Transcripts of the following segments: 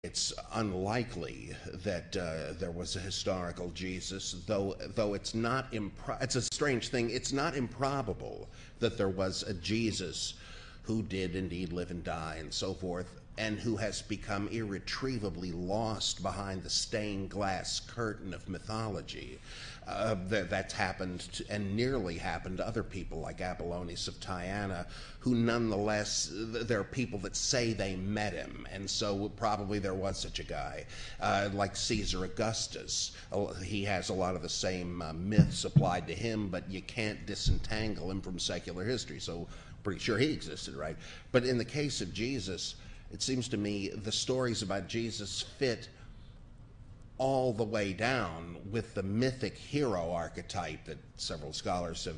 it's unlikely that there was a historical Jesus, though it's a strange thing. It's not improbable that there was a Jesus who did indeed live and die and so forth, and who has become irretrievably lost behind the stained glass curtain of mythology. That's happened and nearly happened to other people like Apollonius of Tyana, who nonetheless, there are people that say they met him, and so probably there was such a guy. Like Caesar Augustus, he has a lot of the same myths applied to him, but you can't disentangle him from secular history, so pretty sure he existed, right? But in the case of Jesus, it seems to me the stories about Jesus fit all the way down with the mythic hero archetype that several scholars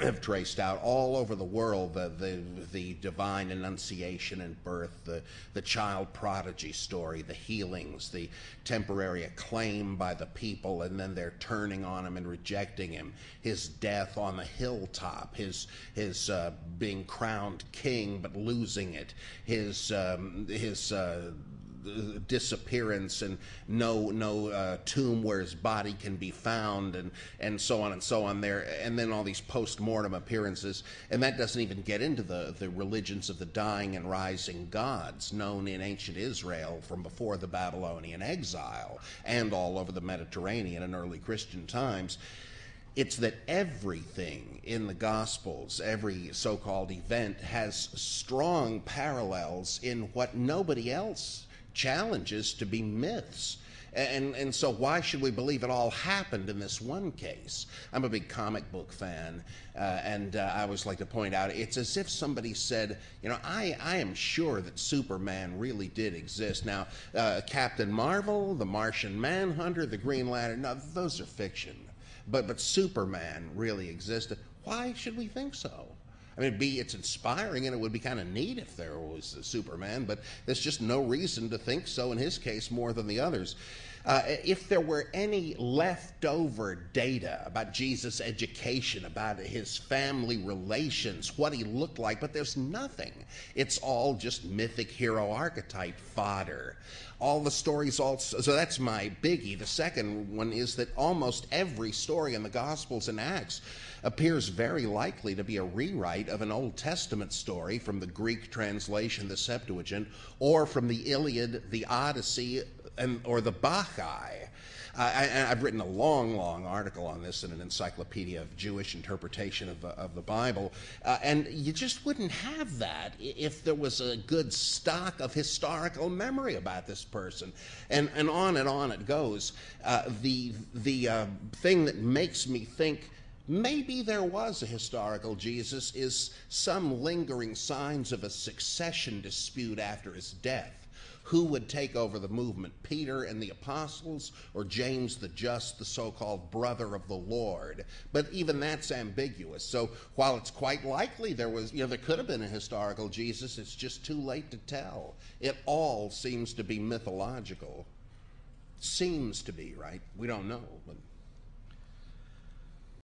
have traced out all over the world, the divine annunciation and birth, the child prodigy story, the healings, the temporary acclaim by the people and then their turning on him and rejecting him, his death on the hilltop, his being crowned king but losing it, his disappearance and no tomb where his body can be found, and so on there, and then all these post-mortem appearances, and that doesn't even get into the religions of the dying and rising gods known in ancient Israel from before the Babylonian exile and all over the Mediterranean in early Christian times. It's that everything in the Gospels, every so-called event, has strong parallels in what nobody else challenges to be myths. And so why should we believe it all happened in this one case? I'm a big comic book fan, and I always like to point out, it's as if somebody said, you know, I am sure that Superman really did exist. Now, Captain Marvel, the Martian Manhunter, the Green Lantern, no, those are fiction. But Superman really existed. Why should we think so? I mean, it's inspiring, and it would be kind of neat if there was a Superman, but there's just no reason to think so in his case more than the others. If there were any leftover data about Jesus' education, about his family relations, what he looked like, but there's nothing. It's all just mythic hero archetype fodder. All the stories so that's my biggie. The second one is that almost every story in the Gospels and Acts appears very likely to be a rewrite of an Old Testament story from the Greek translation, the Septuagint, or from the Iliad, the Odyssey, or the Bacchae. I've written a long article on this in an encyclopedia of Jewish interpretation of the Bible, and you just wouldn't have that if there was a good stock of historical memory about this person, and on it goes. The thing that makes me think maybe there was a historical Jesus is some lingering signs of a succession dispute after his death. Who would take over the movement, Peter and the apostles, or James the Just, the so-called brother of the Lord? But even that's ambiguous. So while it's quite likely there could have been a historical Jesus, it's just too late to tell. It all seems to be mythological. Seems to be, right? We don't know, but